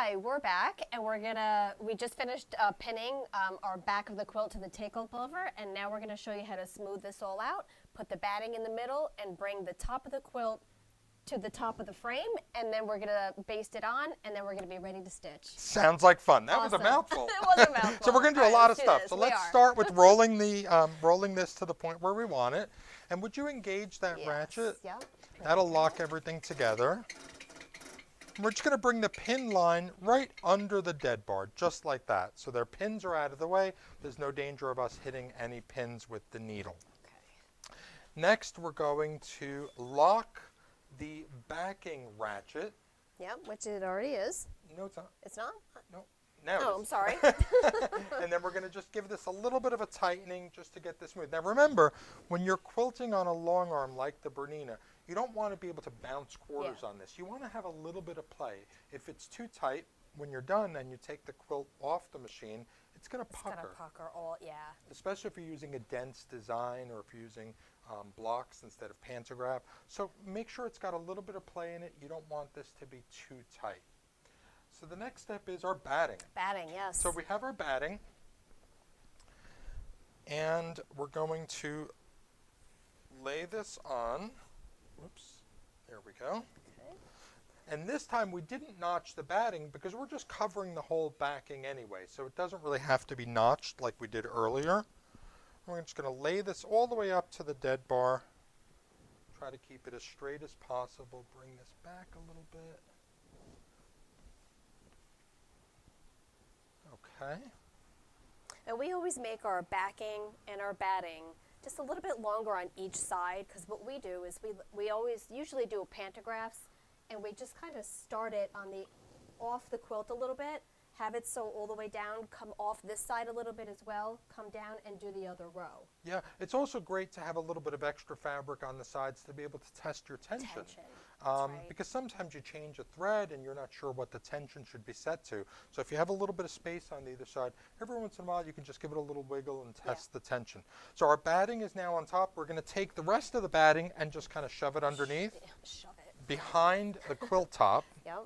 Hi, we're back, and we just finished pinning our back of the quilt to the takeover over, and now we're gonna show you how to smooth this all out, put the batting in the middle, and bring the top of the quilt to the top of the frame, and then we're gonna baste it on, and then we're gonna be ready to stitch. Sounds like fun. That was a Awesome. mouthful. It was a mouthful. So we're gonna do All a right, lot of let's do stuff. this. So We let's are. start with rolling this to the point where we want it. And would you engage that Yes. ratchet? Yep. That'll lock everything together. We're just going to bring the pin line right under the dead bar, just like that. So their pins are out of the way. There's no danger of us hitting any pins with the needle. Okay. Next, we're going to lock the backing ratchet. Yep, which it already is. No, it's not. It's not? No. Now Oh, it is. I'm sorry. And then we're going to just give this a little bit of a tightening just to get this smooth. Now remember, when you're quilting on a long arm like the Bernina, you don't want to be able to bounce quarters on this. You want to have a little bit of play. If it's too tight, when you're done and you take the quilt off the machine, it's going to pucker. It's gonna pucker all, yeah. Especially if you're using a dense design or if you're using blocks instead of pantograph. So make sure it's got a little bit of play in it. You don't want this to be too tight. So the next step is our batting. Batting, yes. So we have our batting, and we're going to lay this on. Whoops, there we go. Okay. And this time we didn't notch the batting because we're just covering the whole backing anyway, so it doesn't really have to be notched like we did earlier. We're just going to lay this all the way up to the dead bar. Try to keep it as straight as possible. Bring this back a little bit. Okay. And we always make our backing and our batting just a little bit longer on each side, because what we do is we always usually do pantographs, and we just kind of start it on the off the quilt a little bit, have it sew all the way down, come off this side a little bit as well, come down and do the other row. Yeah, it's also great to have a little bit of extra fabric on the sides to be able to test your tension. That's right. Because sometimes you change a thread and you're not sure what the tension should be set to. So if you have a little bit of space on either side, every once in a while you can just give it a little wiggle and test the tension. So our batting is now on top. We're going to take the rest of the batting and just kind of shove it underneath. Shove it. Behind the quilt top. Yep.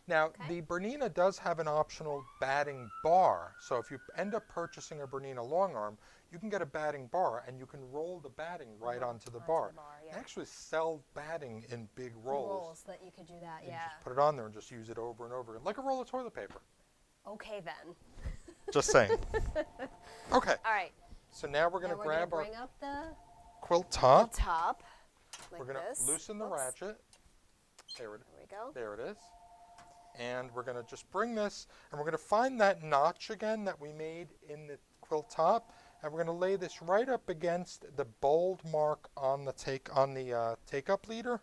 Now, the Bernina does have an optional batting bar. So if you end up purchasing a Bernina long arm, you can get a batting bar and you can roll the batting right onto the bar. Yeah. They actually sell batting in big rolls. Rolls that you could do that, You yeah. just put it on there and just use it over and over again, like a roll of toilet paper. Okay then. Just saying. Okay. All right. So now we're going to grab our bring up the quilt top. top. Like We're going to loosen the ratchet. There we go. There it is. And we're going to just bring this, and we're going to find that notch again that we made in the quilt top, and we're going to lay this right up against the bold mark on the take-up leader,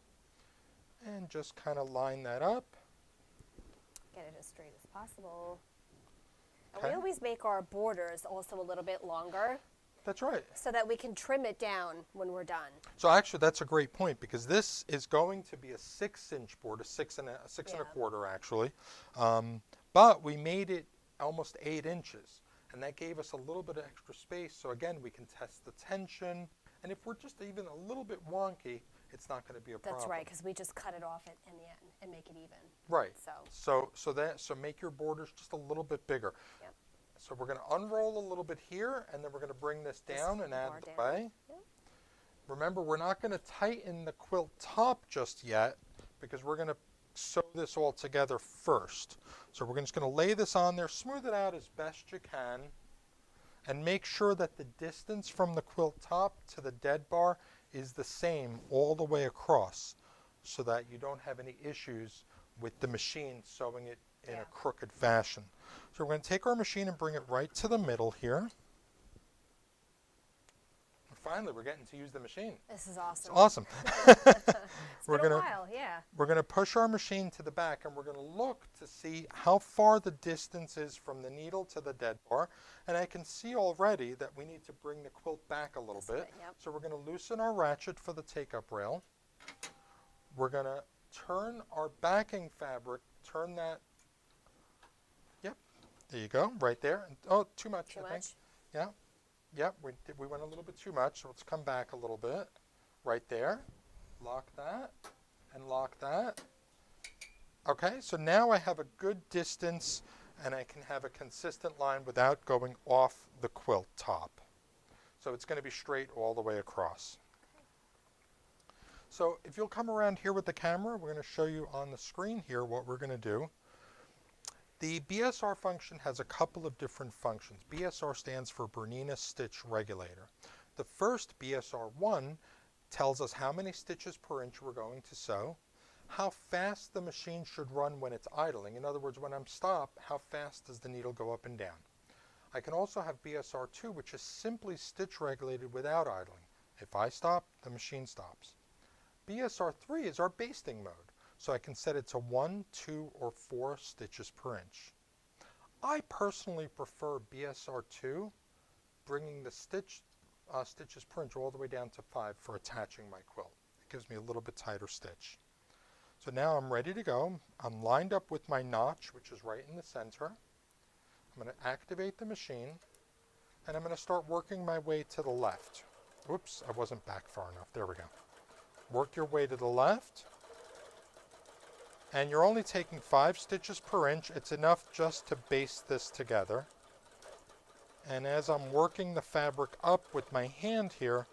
and just kind of line that up. Get it as straight as possible. And Okay. we always make our borders also a little bit longer, That's right. so that we can trim it down when we're done. So actually, that's a great point, because this is going to be a 6-inch board, a six and a quarter actually, but we made it almost 8 inches, and that gave us a little bit of extra space. So again, we can test the tension, and if we're just even a little bit wonky, it's not going to be a problem. That's right, because we just cut it off in the end and make it even. Right. So make your borders just a little bit bigger. Yep. So we're going to unroll a little bit here, and then we're going to bring this down and add the way. Yep. Remember, we're not going to tighten the quilt top just yet, because we're going to sew this all together first. So we're just going to lay this on there, smooth it out as best you can, and make sure that the distance from the quilt top to the dead bar is the same all the way across, so that you don't have any issues with the machine sewing it in a crooked fashion. So we're going to take our machine and bring it right to the middle here. Finally, we're getting to use the machine. This is awesome. It's awesome. It's been a while, yeah. We're going to push our machine to the back, and we're going to look to see how far the distance is from the needle to the dead bar. And I can see already that we need to bring the quilt back a little bit. So we're going to loosen our ratchet for the take-up rail. We're going to turn our backing fabric, turn that, there you go, right there. And, oh, too much, I think. Yeah. Yep, we went a little bit too much, so let's come back a little bit. Right there. Lock that, and lock that. Okay, so now I have a good distance and I can have a consistent line without going off the quilt top. So it's going to be straight all the way across. So if you'll come around here with the camera, we're going to show you on the screen here what we're going to do. The BSR function has a couple of different functions. BSR stands for Bernina Stitch Regulator. The first, BSR1, tells us how many stitches per inch we're going to sew, how fast the machine should run when it's idling. In other words, when I'm stopped, how fast does the needle go up and down. I can also have BSR2, which is simply stitch regulated without idling. If I stop, the machine stops. BSR3 is our basting mode, so I can set it to 1, 2, or 4 stitches per inch. I personally prefer BSR2, bringing the stitches per inch all the way down to 5 for attaching my quilt. It gives me a little bit tighter stitch. So now I'm ready to go. I'm lined up with my notch, which is right in the center. I'm going to activate the machine, and I'm going to start working my way to the left. Whoops, I wasn't back far enough. There we go. Work your way to the left, and you're only taking 5 stitches per inch. It's enough just to baste this together. And as I'm working the fabric up with my hand here,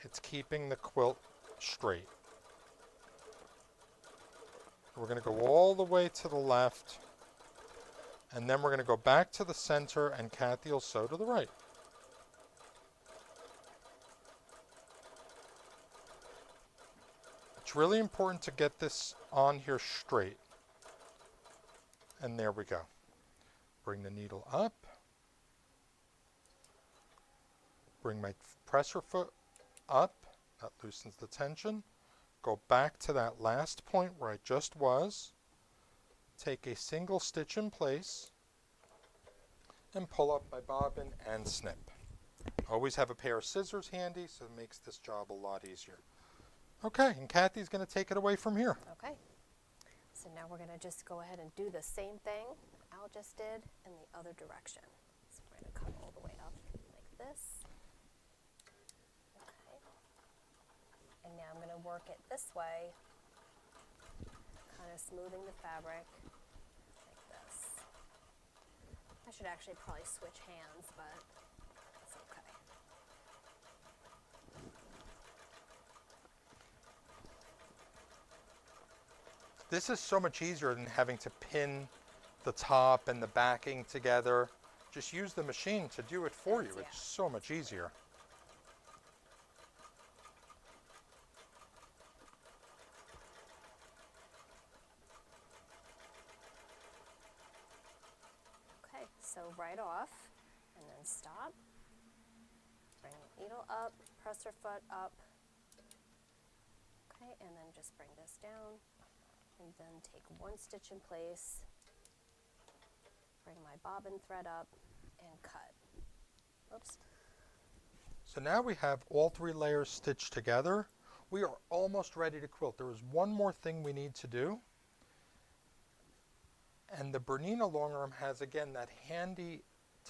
it's keeping the quilt straight. We're going to go all the way to the left, and then we're going to go back to the center, and Kathy will sew to the right. It's really important to get this on here straight. And there we go. Bring the needle up. Bring my presser foot up. That loosens the tension. Go back to that last point where I just was. Take a single stitch in place and pull up my bobbin and snip. Always have a pair of scissors handy, so it makes this job a lot easier. Okay, and Kathy's going to take it away from here. Okay. So now we're going to just go ahead and do the same thing Al just did in the other direction. So we're going to come all the way up like this. Okay. And now I'm going to work it this way, kind of smoothing the fabric like this. I should actually probably switch hands, but it's okay. This is so much easier than having to pin the top and the backing together. Just use the machine to do it for you. Yeah. It's so much easier. Okay, so right off, and then stop. Bring the needle up, presser foot up. Okay, and then just bring this down, and then take 1 stitch in place. Bring my bobbin thread up, and cut. Oops. So now we have all 3 layers stitched together. We are almost ready to quilt. There is one more thing we need to do. And the Bernina long arm has, again, that handy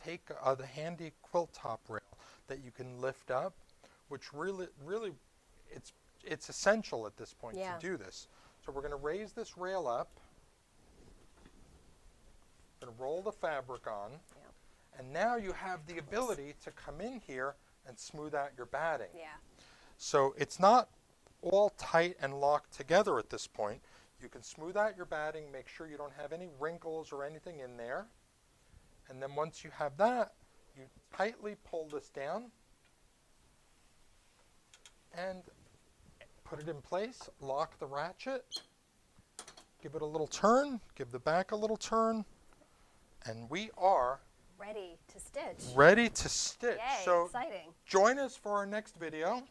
the handy quilt top rail that you can lift up, which really it's essential at this point to do this. So we're going to raise this rail up, going to roll the fabric on, and now you have the ability to come in here and smooth out your batting. Yeah. So it's not all tight and locked together at this point. You can smooth out your batting, make sure you don't have any wrinkles or anything in there. And then once you have that, you tightly pull this down and put it in place, lock the ratchet, give it a little turn, give the back a little turn, and we are Ready to stitch. ready to stitch. Yay, so exciting. join us for our next video.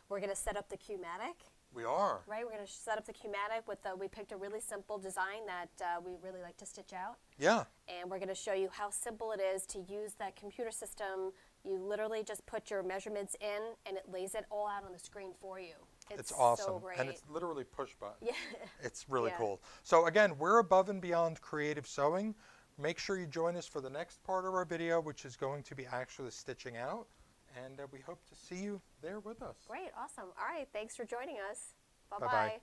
We're going to set up the Q-matic. We are. Right, we're going to set up the Q-matic with we picked a really simple design that we really like to stitch out. Yeah. And we're going to show you how simple it is to use that computer system. You literally just put your measurements in and it lays it all out on the screen for you. It's awesome. So great. And it's literally push button. Yeah. It's really Yeah. cool. So again, we're above and beyond creative sewing. Make sure you join us for the next part of our video, which is going to be actually stitching out. And we hope to see you there with us. Great, awesome. All right, thanks for joining us. Bye-bye. Bye-bye.